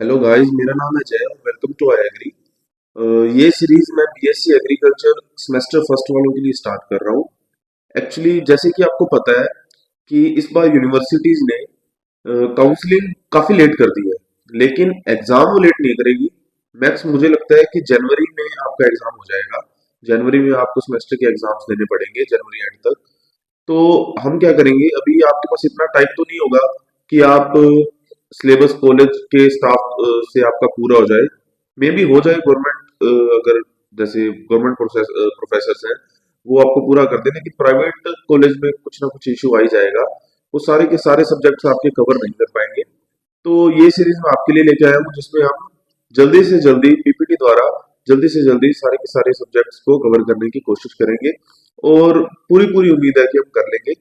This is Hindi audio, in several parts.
हेलो गाइस, मेरा नाम है जय और वेलकम टू आई एग्री। ये सीरीज मैं बीएससी एग्रीकल्चर सेमेस्टर फर्स्ट वालों के लिए स्टार्ट कर रहा हूँ। एक्चुअली जैसे कि आपको पता है कि इस बार यूनिवर्सिटीज ने काउंसलिंग काफी लेट कर दी है, लेकिन एग्जाम वो लेट नहीं करेगी। मैक्स मुझे लगता है कि जनवरी में आपका एग्जाम हो जाएगा। जनवरी में आपको सेमेस्टर के एग्जाम्स देने पड़ेंगे जनवरी एंड तक। तो हम क्या करेंगे, अभी आपके पास इतना टाइम तो नहीं होगा कि आप सिलेबस कॉलेज के स्टाफ से आपका पूरा हो जाए। मे भी हो जाए गवर्नमेंट, अगर जैसे गवर्नमेंट प्रोफेसर हैं वो आपको पूरा कर दें, लेकिन प्राइवेट कॉलेज में कुछ ना कुछ इशू आ ही जाएगा। वो सारे के सारे सब्जेक्ट्स आपके कवर नहीं कर पाएंगे। तो ये सीरीज मैं आपके लिए लेके आया हूँ जिसमें हम जल्दी से जल्दी पीपीटी द्वारा जल्दी से जल्दी सारे के सारे सब्जेक्ट्स को कवर करने की कोशिश करेंगे, और पूरी पूरी उम्मीद है कि हम कर लेंगे।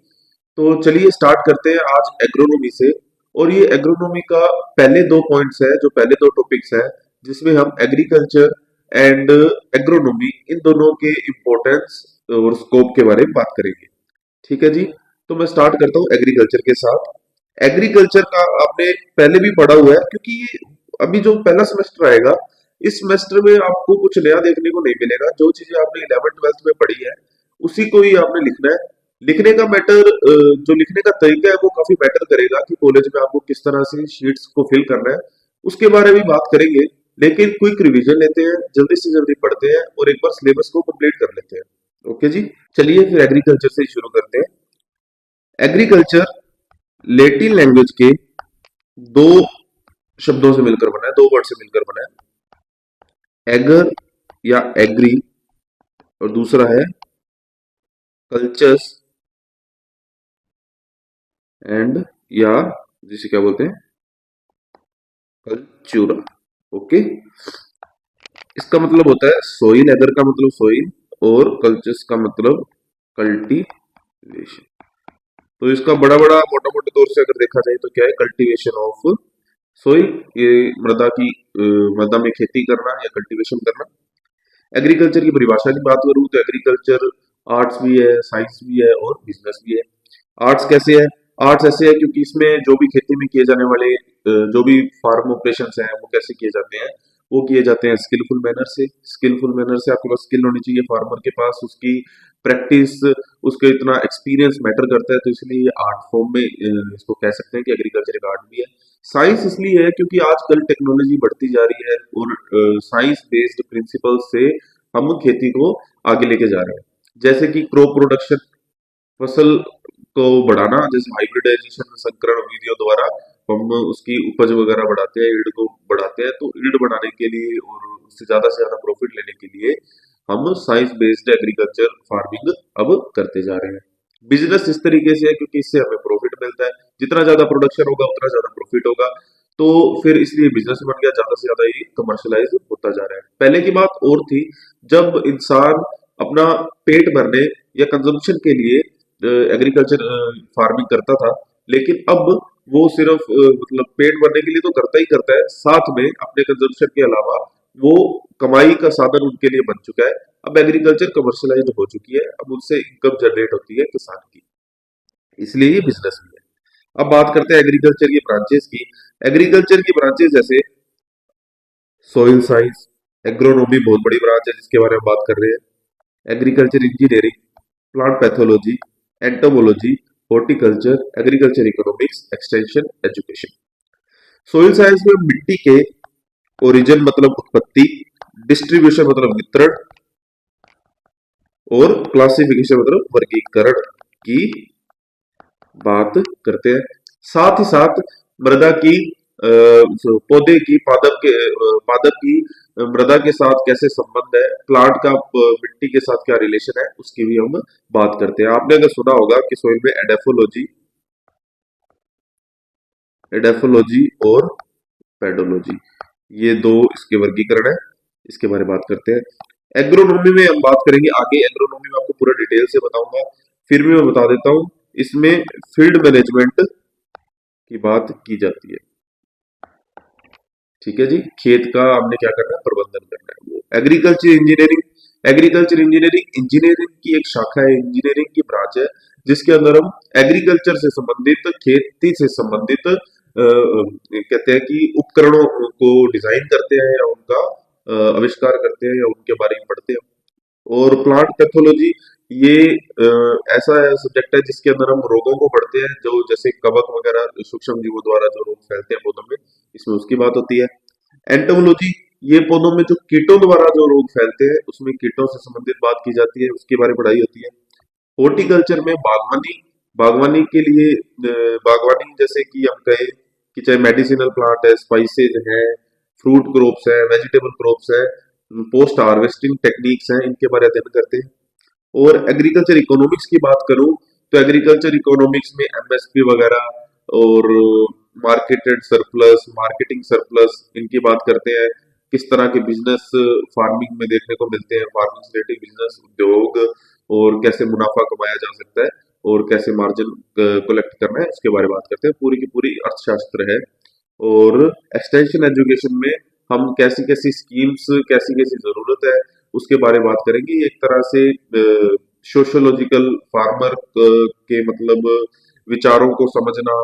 तो चलिए स्टार्ट करते हैं आज एग्रोनॉमी से। और ये एग्रोनॉमी का पहले दो पॉइंट्स है, जो पहले दो टॉपिक्स है, जिसमें हम एग्रीकल्चर एंड एग्रोनॉमी इन दोनों के इम्पोर्टेंस और स्कोप के बारे में बात करेंगे। ठीक है जी। तो मैं स्टार्ट करता हूँ एग्रीकल्चर के साथ। एग्रीकल्चर का आपने पहले भी पढ़ा हुआ है, क्योंकि ये अभी जो पहला सेमेस्टर आएगा, इस सेमेस्टर में आपको कुछ नया देखने को नहीं मिलेगा। जो चीजें आपने 11th 12th में पढ़ी है उसी को ही आपने लिखना है। लिखने का मैटर, जो लिखने का तरीका है वो काफी मैटर करेगा कि कॉलेज में आपको किस तरह से शीट्स को फिल करना है। उसके बारे में बात करेंगे, लेकिन क्विक रिवीजन लेते हैं, जल्दी से जल्दी पढ़ते हैं और एक बार सिलेबस को कंप्लीट कर लेते हैं। ओके जी। चलिए फिर एग्रीकल्चर से ही शुरू करते हैं। एग्रीकल्चर लैटिन लैंग्वेज के दो शब्दों से मिलकर बना है, दो वर्ड से मिलकर बना है। एगर या एग्री, और दूसरा है कल्चर्स एंड, या जिसे क्या बोलते हैं, कल्चूरा। ओके। इसका मतलब होता है सोइल। एगर का मतलब सोइल और कल्चर्स का मतलब कल्टीवेशन। तो इसका बड़ा बड़ा मोटा मोटे तौर से अगर देखा जाए तो क्या है, कल्टीवेशन ऑफ सोइल। ये मृदा की मृदा में खेती करना या कल्टीवेशन करना। एग्रीकल्चर की परिभाषा की बात करूं तो एग्रीकल्चर आर्ट्स भी है, साइंस भी है और बिजनेस भी है। आर्ट्स कैसे है? आर्ट्स ऐसे है क्योंकि इसमें जो भी खेती में किए जाने वाले जो भी फार्म ऑपरेशंस हैं वो कैसे किए जाते हैं, वो किए जाते हैं स्किलफुल मैनर से। स्किलफुल मैनर से आपके पास स्किल होनी चाहिए फार्मर के पास, उसकी प्रैक्टिस, उसका इतना एक्सपीरियंस मैटर करता है। तो इसलिए ये आर्ट फॉर्म में इसको कह सकते हैं कि एग्रीकल्चर एक आर्ट भी है। साइंस इसलिए है क्योंकि आजकल टेक्नोलॉजी बढ़ती जा रही है और साइंस बेस्ड प्रिंसिपल से हम खेती को आगे लेके जा रहे हैं। जैसे कि क्रॉप प्रोडक्शन, फसल को बढ़ाना, जैसे हाइब्रिडाइजेशन संकरण विधियों द्वारा हम उसकी उपज वगैरह बढ़ाते हैं, ईल्ड को बढ़ाते हैं। तो ईल्ड बढ़ाने के लिए और उससे ज्यादा से ज्यादा प्रॉफिट लेने के लिए हम साइंस बेस्ड एग्रीकल्चर फार्मिंग अब करते जा रहे हैं। बिजनेस इस तरीके से है क्योंकि इससे हमें प्रॉफिट मिलता है। जितना ज्यादा प्रोडक्शन होगा उतना ज्यादा प्रॉफिट होगा। तो फिर इसलिए बिजनेस बन गया, ज्यादा से ज्यादा ये कमर्शलाइज होता जा रहा है। पहले की बात और थी, जब इंसान अपना पेट भरने या कंजम्पशन के लिए एग्रीकल्चर फार्मिंग करता था, लेकिन अब वो सिर्फ मतलब पेट भरने के लिए तो करता ही करता है, साथ में अपने कंजम्पशन के अलावा वो कमाई का साधन उनके लिए बन चुका है। अब एग्रीकल्चर कमर्शलाइज हो चुकी है, अब उससे इनकम जनरेट होती है किसान की, इसलिए ये बिजनेस भी है। अब बात करते हैं एग्रीकल्चर की ब्रांचेस की। एग्रीकल्चर की ब्रांचेस जैसे सोइल साइंस, एग्रोनॉमी बहुत बड़ी ब्रांच है जिसके बारे में बात कर रहे हैं। Agriculture engineering, plant pathology, entomology, horticulture, agriculture economics, extension, education. Soil science में मिट्टी के ओरिजिन मतलब उत्पत्ति, डिस्ट्रीब्यूशन मतलब वितरण, और क्लासिफिकेशन मतलब वर्गीकरण की बात करते हैं। साथ ही साथ मृदा की पौधे की पादप की मृदा के साथ कैसे संबंध है, प्लांट का मिट्टी के साथ क्या रिलेशन है, उसकी भी हम बात करते हैं। आपने अगर सुना होगा कि सोइल में एडेफोलॉजी एडेफोलॉजी और पेडोलॉजी, ये दो इसके वर्गीकरण है, इसके बारे में बात करते हैं। एग्रोनॉमी में हम बात करेंगे आगे। एग्रोनॉमी में आपको पूरा डिटेल से बताऊंगा, फिर भी मैं बता देता हूं। इसमें फील्ड मैनेजमेंट की बात की जाती है। ठीक है जी। खेत का हमने क्या करना है, प्रबंधन करना है। वो एग्रीकल्चर इंजीनियरिंग इंजीनियरिंग की एक शाखा है, इंजीनियरिंग की ब्रांच है, जिसके अंदर हम एग्रीकल्चर से संबंधित, खेती से संबंधित कहते हैं कि उपकरणों को डिजाइन करते हैं या उनका आविष्कार करते हैं या उनके बारे में पढ़ते हैं। और प्लांट पैथोलॉजी ये ऐसा सब्जेक्ट है जिसके अंदर हम रोगों को पढ़ते हैं, जो जैसे कवक वगैरह सूक्ष्म जीवों द्वारा जो रोग फैलते हैं पौधों में, इसमें उसकी बात होती है। एंटोमोलॉजी ये पौधों में जो कीटों द्वारा जो रोग फैलते हैं उसमें कीटों से संबंधित बात की जाती है, उसके बारे में पढ़ाई होती है। हॉर्टिकल्चर में बागवानी, बागवानी के लिए बागवानी जैसे कि हम कहें कि चाहे मेडिसिनल प्लांट है, स्पाइसेज है, फ्रूट क्रॉप्स है, वेजिटेबल क्रॉप्स है, पोस्ट हार्वेस्टिंग टेक्निक्स हैं, इनके बारे में अध्ययन करते हैं। और एग्रीकल्चर इकोनॉमिक्स की बात करूं तो एग्रीकल्चर इकोनॉमिक्स में एमएसपी वगैरह और मार्केटेड सरप्लस, मार्केटिंग सरप्लस, इनकी बात करते हैं। किस तरह के बिजनेस फार्मिंग में देखने को मिलते हैं, फार्मिंग से रिलेटेड बिजनेस उद्योग, और कैसे मुनाफा कमाया जा सकता है और कैसे मार्जिन कलेक्ट करना है, इसके बारे में बात करते हैं। पूरी की पूरी अर्थशास्त्र है। और एक्सटेंशन एजुकेशन में हम कैसी कैसी स्कीम्स, कैसी कैसी जरूरत है, उसके बारे में बात करेंगे। ये एक तरह से सोशियोलॉजिकल फार्मर के मतलब विचारों को समझना,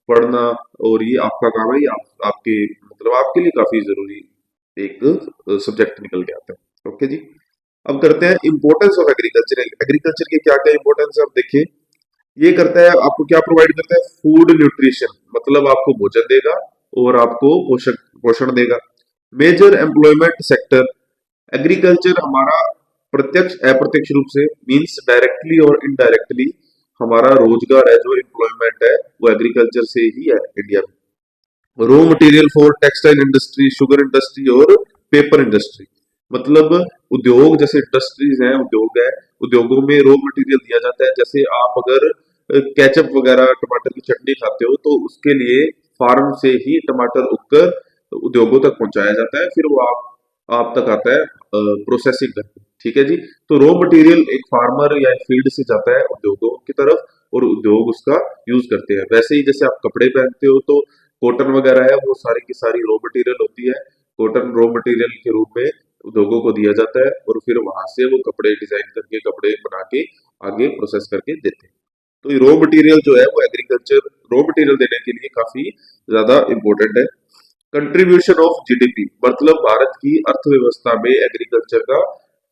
पढ़ना, और ये आपका काम है, ये आपके मतलब आपके लिए काफी जरूरी एक सब्जेक्ट निकल के आता है। ओके जी। अब करते हैं इंपॉर्टेंस ऑफ एग्रीकल्चर। एग्रीकल्चर के क्या क्या इंपॉर्टेंस है, आप देखिए। ये करता है, आपको क्या प्रोवाइड करता है, फूड न्यूट्रिशन, मतलब आपको भोजन देगा और आपको पोषक पोषण देगा। मेजर एम्प्लॉयमेंट सेक्टर, एग्रीकल्चर हमारा प्रत्यक्ष अप्रत्यक्ष रूप से मींस डायरेक्टली और इनडायरेक्टली हमारा रोजगार है, जो एम्प्लॉयमेंट है वो एग्रीकल्चर से ही है इंडिया में। Raw material for textile industry, sugar industry और पेपर इंडस्ट्री, मतलब उद्योग जैसे इंडस्ट्रीज हैं, उद्योग है, उद्योगों में रॉ मटेरियल दिया जाता है। जैसे आप अगर केचप वगैरह टमाटर की चटनी खाते हो तो उसके लिए फार्म से ही टमाटर उगकर उद्योगों तक पहुंचाया जाता है, फिर वो आप तक आता है प्रोसेसिंग करके। ठीक है जी। तो रॉ मटेरियल एक फार्मर या फील्ड से जाता है उद्योगों की तरफ और उद्योग उसका यूज करते हैं। वैसे ही जैसे आप कपड़े पहनते हो तो कॉटन वगैरह है, वो सारी की सारी रॉ मटेरियल होती है। कॉटन रॉ मटेरियल के रूप में उद्योगों को दिया जाता है और फिर वहां से वो कपड़े डिजाइन करके, कपड़े बना के आगे प्रोसेस करके देते हैं। तो ये रॉ मटेरियल जो है वो एग्रीकल्चर रॉ मटेरियल देने के लिए काफी ज्यादा इंपॉर्टेंट है। कंट्रीब्यूशन ऑफ जीडीपी, मतलब भारत की अर्थव्यवस्था में एग्रीकल्चर का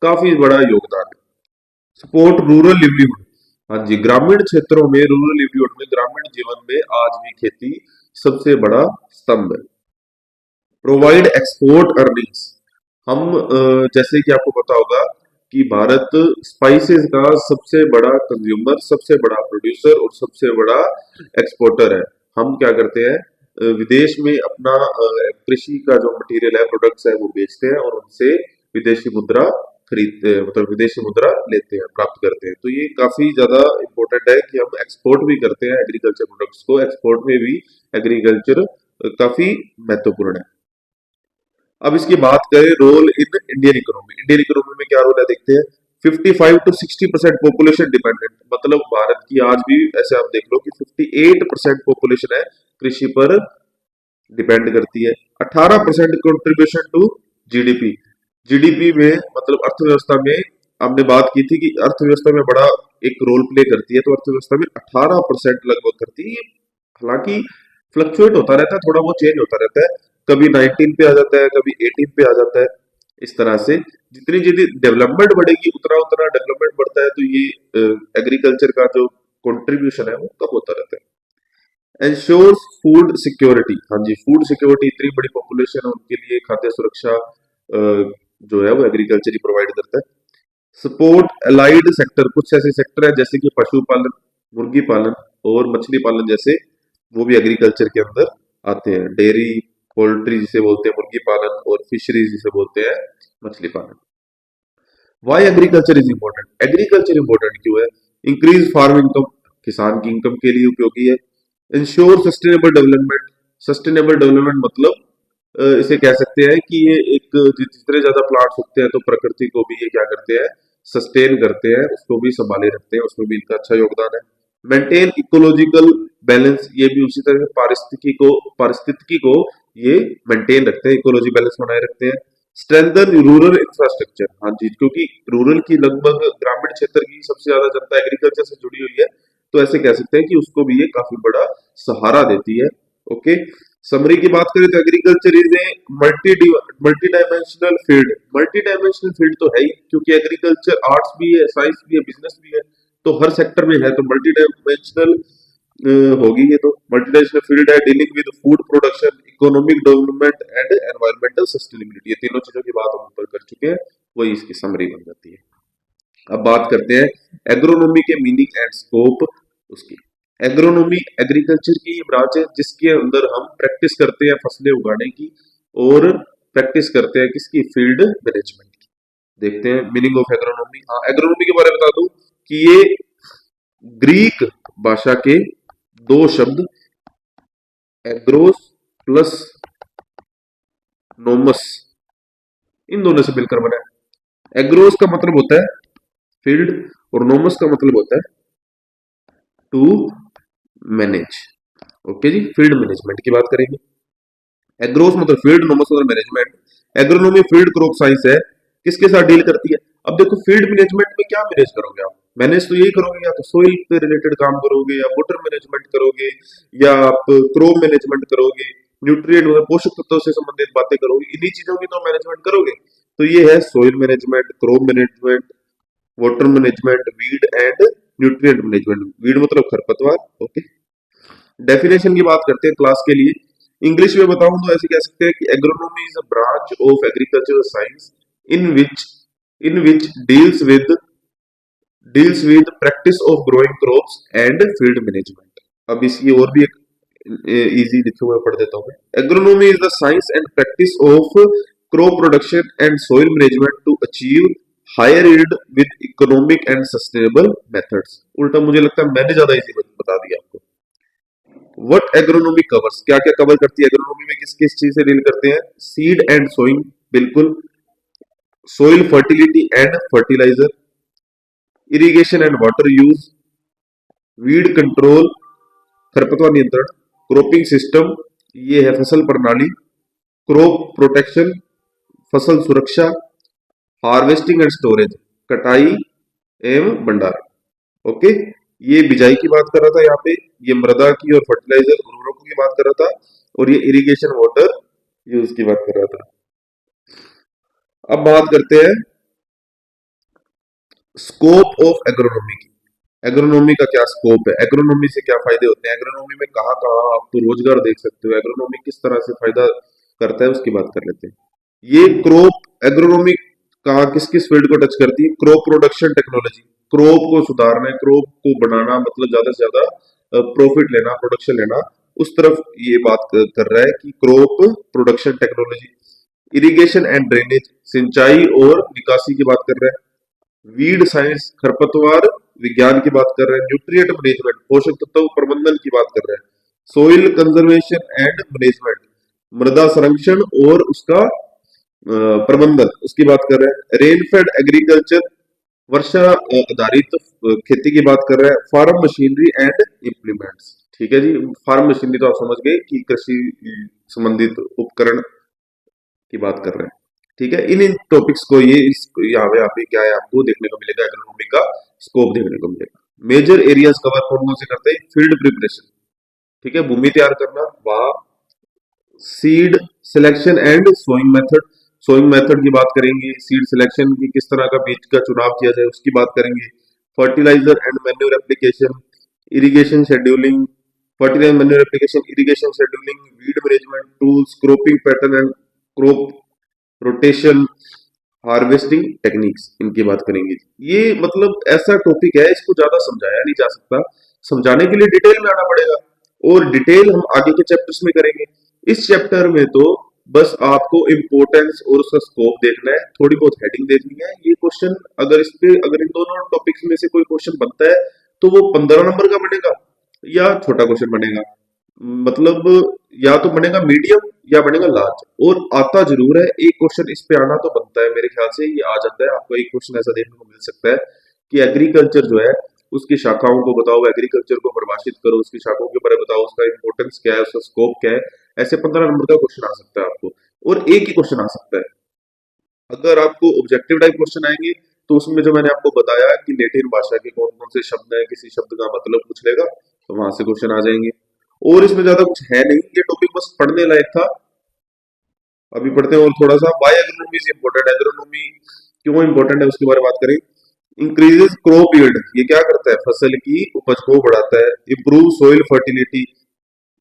काफी बड़ा योगदान है। सपोर्ट रूरल लिवलीहुड, हाँ जी, ग्रामीण क्षेत्रों में, रूरल लिवलीहुड में, ग्रामीण जीवन में आज भी खेती सबसे बड़ा स्तंभ है। प्रोवाइड एक्सपोर्ट अर्निंग्स, हम जैसे कि आपको पता होगा कि भारत स्पाइसेस का सबसे बड़ा कंज्यूमर, सबसे बड़ा प्रोड्यूसर और सबसे बड़ा एक्सपोर्टर है। हम क्या करते हैं, विदेश में अपना कृषि का जो मटेरियल है, प्रोडक्ट्स है, वो बेचते हैं और उनसे विदेशी मुद्रा खरीदते हैं, मतलब विदेशी मुद्रा लेते हैं, प्राप्त करते हैं। तो ये काफी ज्यादा इंपॉर्टेंट है कि हम एक्सपोर्ट भी करते हैं एग्रीकल्चर प्रोडक्ट्स को, एक्सपोर्ट में भी एग्रीकल्चर काफी महत्वपूर्ण है। अब इसकी बात करें role in Indian economy, Indian economy में क्या रोल है देखते हैं। 55 to 60% पॉपुलेशन डिपेंडेंट, मतलब भारत की आज भी ऐसे आप देख लो कि 58% पॉपुलेशन है कृषि पर डिपेंड करती है। 18% कंट्रीब्यूशन टू जीडीपी, जीडीपी में मतलब अर्थव्यवस्था में हमने बात की थी कि अर्थव्यवस्था में बड़ा एक रोल प्ले करती है, तो अर्थव्यवस्था में 18% लगभग करती है। हालांकि फ्लक्चुएट होता रहता है, थोड़ा बहुत चेंज होता रहता है, कभी 19 पे आ जाता है, कभी 18 पे आ जाता है। इस तरह से जितनी जितनी डेवलपमेंट बढ़ेगी उतना उतना डेवलपमेंट बढ़ता है, तो ये एग्रीकल्चर का जो कंट्रीब्यूशन है वो कम होता रहता है। एंश्योर्स फूड सिक्योरिटी, हाँ जी, फूड सिक्योरिटी, इतनी बड़ी पॉपुलेशन है उनके लिए खाद्य सुरक्षा जो है वो एग्रीकल्चर ही प्रोवाइड करता है। सपोर्ट अलाइड सेक्टर, कुछ ऐसे सेक्टर है जैसे कि पशुपालन, मुर्गी पालन और मछली पालन जैसे, वो भी एग्रीकल्चर के अंदर आते हैं। डेयरी, पोल्ट्री जिसे बोलते हैं मुर्गी पालन, और फिशरीज जिसे बोलते हैं मछली पालन। Why agriculture is important, agriculture important क्यों है? इंक्रीज फार्म इनकम, किसान की इनकम के लिए उपयोगी है। Ensure sustainable development, sustainable development मतलब इसे कह सकते हैं कि ये एक जितने ज्यादा प्लांट्स उगते हैं तो प्रकृति को भी ये क्या करते हैं, सस्टेन करते हैं, उसको भी संभाले रखते हैं, उसमें भी इनका अच्छा योगदान है। मेंटेन इकोलॉजिकल बैलेंस, ये भी उसी तरह से पारिस्थितिकी को ये मेंटेन रखते हैं, इकोलॉजी बैलेंस बनाए रखते हैं। स्ट्रेंथन रूरल इंफ्रास्ट्रक्चर, हाँ जी, क्योंकि रूरल की लगभग ग्रामीण क्षेत्र की सबसे ज्यादा जनता एग्रीकल्चर से जुड़ी हुई है, तो ऐसे कह सकते हैं कि उसको भी ये काफी बड़ा सहारा देती है ओके। समरी की बात करें तो agriculture is a multi dimensional field. Multi dimensional field तो है ही, क्योंकि एग्रीकल्चर आर्ट्स भी है, साइंस भी है, बिजनेस भी है, तो हर सेक्टर में है, तो मल्टी डायमेंशनल होगी ये। तो मल्टी डायमेंशनल फील्ड है, dealing with food production, economic development and environmental sustainability. ये तीनों चीजों की बात हम ऊपर कर चुके हैं, वही इसकी समरी बन जाती है। अब बात करते हैं एग्रोनॉमी के मीनिंग एंड स्कोप उसकी। एग्रोनॉमी एग्रीकल्चर की ब्रांच है जिसके अंदर हम प्रैक्टिस करते हैं फसलें उगाने की, और प्रैक्टिस करते हैं किसकी, फील्ड मैनेजमेंट की। देखते हैं मीनिंग ऑफ एग्रोनॉमी। हाँ, एग्रोनॉमी के बारे में बता दूं कि ये ग्रीक भाषा के दो शब्द एग्रोस प्लस नोमस, इन दोनों से मिलकर बना है। एग्रोस का मतलब होता है फील्ड, और नोमस का मतलब होता है टू मैनेज। ओके जी, फील्ड मैनेजमेंट की बात करेंगे। एग्रोस मतलब फील्ड, नोमस मतलब management. Agronomy field crop science है, किसके साथ डील करती है। अब देखो फील्ड मैनेजमेंट में क्या मैनेज करोगे आप, मैनेज तो यही करोगे, या तो सोइल पे रिलेटेड काम करोगे, या वाटर मैनेजमेंट करोगे, या आप क्रॉप मैनेजमेंट करोगे, न्यूट्रिएंट पोषक तत्वों से संबंधित बातें करोगे, इन्हीं चीजों की तो मैनेजमेंट करोगे। तो ये है soil management, crop management, water management, weed and nutrient management. Weed मतलब खरपतवार। ओके, डेफिनेशन की बात करते हैं क्लास के लिए। इंग्लिश में बताऊं तो ऐसे कह सकते हैं कि agronomy is a branch of agricultural science in which deals with practice of growing crops and field management. अब इसकी और भी एक इजी लिखे हुए पढ़ देता हूं मैं। Agronomy is the science and practice of crop production and soil management to achieve higher yield with economic and sustainable methods. उल्टा मुझे लगता है मैंने ज्यादा इजी बता दिया आपको। व्हाट एग्रोनॉमी कवर्स, क्या क्या कवर करती है एग्रोनॉमी में, किस किस चीज से डील करते हैं। सीड एंड सोइंग, बिल्कुल। Soil fertility and fertilizer, irrigation and water use, weed control खरपतवार नियंत्रण, क्रॉपिंग सिस्टम ये है फसल प्रणाली, क्रॉप प्रोटेक्शन फसल सुरक्षा, हार्वेस्टिंग एंड स्टोरेज कटाई एवं भंडारण। ओके, ये बिजाई की बात कर रहा था यहाँ पे, ये मृदा की और फर्टिलाइजर उर्वरकों की बात कर रहा था, और ये इरिगेशन वाटर यूज की बात कर रहा था। अब बात करते हैं स्कोप ऑफ एग्रोनॉमी की। एग्रोनॉमी का क्या स्कोप है, एग्रोनॉमी से क्या फायदे होते हैं, एग्रोनॉमी में कहाँ कहाँ आप तो रोजगार देख सकते हो, एग्रोनॉमी किस तरह से फायदा करता है उसकी बात कर लेते हैं। ये क्रॉप एग्रोनॉमी कहाँ किस किस फील्ड को टच करती है। क्रॉप प्रोडक्शन टेक्नोलॉजी, क्रॉप को सुधारना, क्रॉप को बनाना, मतलब ज्यादा से ज्यादा प्रॉफिट लेना, प्रोडक्शन लेना, उस तरफ ये बात कर रहा है कि crop production technology. Irrigation and drainage, सिंचाई और निकासी की बात कर रहा है। वीड साइंस, खरपतवार विज्ञान की बात कर रहे हैं। न्यूट्रिएंट मैनेजमेंट, पोषक तत्व प्रबंधन की बात कर रहे हैं। सोइल कंजर्वेशन एंड मैनेजमेंट, मृदा संरक्षण और उसका प्रबंधन, उसकी बात कर रहे हैं। रेनफेड एग्रीकल्चर, वर्षा आधारित खेती की बात कर रहे हैं। फार्म मशीनरी एंड इम्प्लीमेंट्स, ठीक है जी। फार्म मशीनरी तो आप समझ गए कि कृषि संबंधित उपकरण की बात कर रहे हैं, ठीक है। इन इन टॉपिक्स को ये इस यहाँ पे क्या है आपको देखने को मिलेगा, एग्रोनॉमी का स्कोप देखने को मिलेगा। मेजर एरियाज कवर कौन कौन से करते हैं, फील्ड प्रिपरेशन, ठीक है, भूमि तैयार करना, वहां seed selection and sowing method, sowing method की बात करेंगे। सीड सिलेक्शन की किस तरह का बीज का चुनाव किया जाए उसकी बात करेंगे। Fertilizer and manure application, irrigation scheduling, fertilizer manure application, irrigation scheduling, weed management tools, cropping pattern and crop rotation, harvesting techniques, इनकी बात करेंगे। ये मतलब ऐसा टॉपिक है, इसको ज्यादा समझाया नहीं जा सकता, समझाने के लिए डिटेल में आना पड़ेगा, और डिटेल हम आगे के चैप्टर्स में करेंगे। इस चैप्टर में तो बस आपको इम्पोर्टेंस और उसका स्कोप देखना है, थोड़ी बहुत हेडिंग देखनी है। ये क्वेश्चन अगर इस पे अगर इन दोनों टॉपिक्स में से कोई क्वेश्चन बनता है तो वो 15 नंबर का बनेगा या छोटा क्वेश्चन बनेगा, मतलब या तो बनेगा मीडियम या बनेगा लार्ज, और आता जरूर है। एक क्वेश्चन इस पे आना तो बनता है, मेरे ख्याल से ये आ जाता है आपको। एक क्वेश्चन ऐसा देखने को मिल सकता है कि एग्रीकल्चर जो है उसकी शाखाओं को बताओ, एग्रीकल्चर को परिभाषित करो, उसकी शाखाओं के बारे में बताओ, उसका इंपोर्टेंस क्या है, उसका स्कोप क्या है। ऐसे 15 नंबर का क्वेश्चन आ सकता है आपको, और एक ही क्वेश्चन आ सकता है। अगर आपको ऑब्जेक्टिव टाइप क्वेश्चन आएंगे तो उसमें जो मैंने आपको बताया कि लेटिन भाषा के कौन कौन से शब्द हैं, किसी शब्द का मतलब पूछ लेगा तो वहां से क्वेश्चन आ जाएंगे। और इसमें ज्यादा कुछ है नहीं, ये टॉपिक बस पढ़ने लायक था। अभी पढ़ते हैं और थोड़ा सा why agronomy is important, agronomy क्यों इंपॉर्टेंट है उसके बारे में बात करें। इंक्रीजेस क्रॉप यील्ड, ये क्या करता है, फसल की उपज को बढ़ाता है। इम्प्रूव सोइल फर्टिलिटी,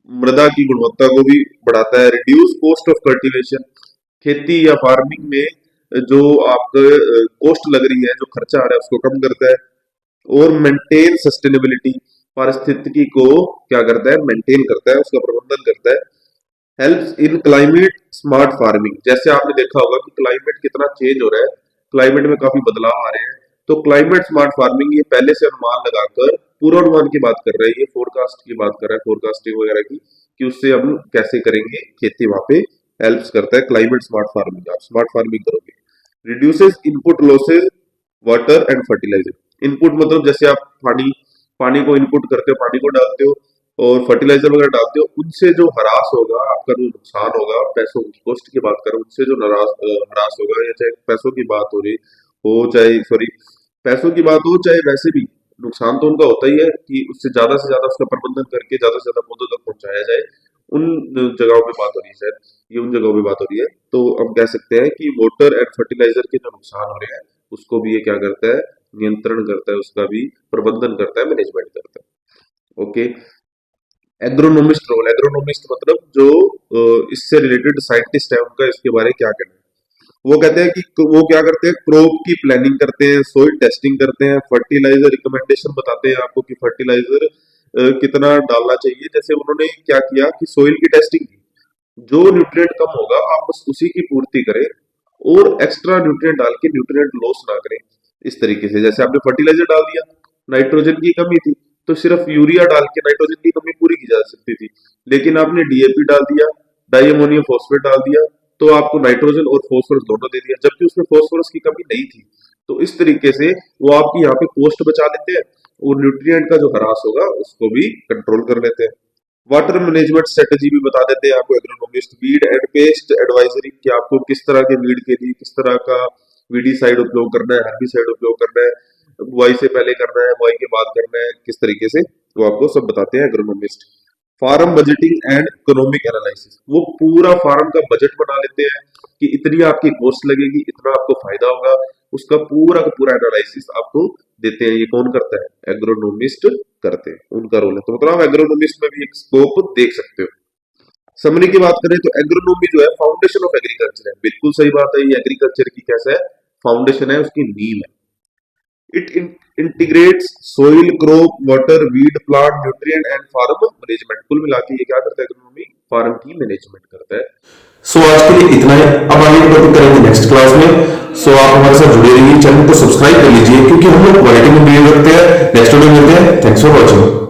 मृदा की गुणवत्ता को भी बढ़ाता है। रिड्यूस कॉस्ट ऑफ कल्टीवेशन, खेती या फार्मिंग में जो आपका कॉस्ट लग रही है, जो खर्चा आ रहा है, उसको कम करता है। और मेंटेन सस्टेनेबिलिटी, पारिस्थितिकी को क्या करता है, मेंटेन करता है, उसका प्रबंधन करता है। Helps in climate smart farming, जैसे आपने देखा होगा कि क्लाइमेट कितना चेंज हो रहा है, क्लाइमेट में काफी बदलाव आ रहे हैं, तो क्लाइमेट स्मार्ट फार्मिंग ये पहले से अनुमान लगाकर पूर्वानुमान की बात कर रहा है, ये फोरकास्ट की बात कर रहा है, फोरकास्टिंग वगैरह की, कि उससे हम कैसे करेंगे खेती, वहां पे हेल्प्स करता है क्लाइमेट स्मार्ट फार्मिंग। आप स्मार्ट फार्मिंग करोगे। Reduces input losses water and fertilizer, input मतलब जैसे आप पानी पानी को इनपुट करते हो, पानी को डालते हो और फर्टिलाइजर वगैरह डालते हो, उनसे जो हरास होगा, आपका जो नुकसान होगा, पैसों की कॉस्ट की बात करें, उनसे जो हरास होगा, या चाहे पैसों की बात हो रही हो, चाहे सॉरी पैसों की बात हो, चाहे वैसे भी नुकसान तो उनका होता ही है, कि उससे ज्यादा उसका प्रबंधन करके ज्यादा से ज्यादा पौधों तक पहुंचाया जाए। उन जगहों पे बात हो रही है, शायद ये उन जगहों पे बात हो रही है। तो हम कह सकते हैं कि वाटर एंड फर्टिलाइजर के जो नुकसान हो रहे हैं, उसको भी ये क्या करता है, नियंत्रण करता है, उसका भी प्रबंधन करता है, मैनेजमेंट करता है। ओके। एग्रोनोमिस्ट रोल, एग्रोनोमिस्ट मतलब जो इससे रिलेटेड साइंटिस्ट है, उनका इसके बारे में क्या कहना है। वो कहते हैं कि वो क्या करते हैं, क्रॉप की प्लानिंग करते हैं, सोइल टेस्टिंग करते हैं, फर्टिलाइजर रिकमेंडेशन बताते हैं आपको कि फर्टिलाइजर कितना डालना चाहिए। जैसे उन्होंने क्या किया कि सोइल की टेस्टिंग की, जो न्यूट्रिएंट कम होगा आप बस उसी की पूर्ति करें, और एक्स्ट्रा न्यूट्रिएंट डाल के न्यूट्रिएंट लॉस ना करें। इस तरीके से जैसे आपने फर्टिलाइजर डाल दिया, नाइट्रोजन की कमी थी, तो सिर्फ यूरिया डाल के नाइट्रोजन की कमी पूरी की जा सकती थी, लेकिन आपने डीएपी डाल दिया, डाई अमोनियम फॉस्फेट डाल दिया, तो आपको नाइट्रोजन और फॉस्फोरस दोनों दे दिया, जबकि उसमें फॉस्फोरस की कमी नहीं थी। तो इस तरीके से वो आपकी यहाँ पे कॉस्ट बचा लेते हैं, और न्यूट्रिएंट का जो ह्रास होगा उसको भी कंट्रोल कर लेते हैं। वाटर मैनेजमेंट स्ट्रेटेजी भी बता देते हैं आपको एग्रोनोमिस्ट। वीड एंड पेस्ट एडवाइजरी, कि आपको किस तरह के वीड के लिए किस तरह का वीडीसाइड उपयोग करना है, हर्बिसाइड उपयोग करना है, बुआई से पहले करना है, बुआई के बाद करना है, किस तरीके से, वो आपको सब बताते हैं agronomist. Farm budgeting and economic analysis, वो पूरा फार्म का बजट बना लेते हैं कि इतनी आपकी कॉस्ट लगेगी, इतना आपको फायदा होगा, उसका पूरा का पूरा एनालिसिस आपको देते हैं। ये कौन करता है, एग्रोनोमिस्ट करते हैं, उनका रोल है। तो मतलब आप एग्रोनोमिस्ट में भी एक स्कोप देख सकते हो। समरी की बात करें तो एग्रोनोमी जो है फाउंडेशन ऑफ एग्रीकल्चर है, बिल्कुल सही बात है, ये एग्रीकल्चर की कैसा है, फाउंडेशन है, उसकी नींव है। It integrates soil, crop, water, weed, plant, nutrient and farm management. कुल मिला के ये क्या करता है, एग्रोनॉमी फार्म की मैनेजमेंट करता है। सो आज के लिए इतना ही। अब आगे की टॉपिक करेंगे नेक्स्ट क्लास में। सो आप हमारे साथ जुड़े रहिए, चैनल को सब्सक्राइब कर लीजिए, क्योंकि हम लोग क्वालिटी में वीडियो रखते हैं। नेक्स्ट वीडियो मिलते हैं। Thanks for watching.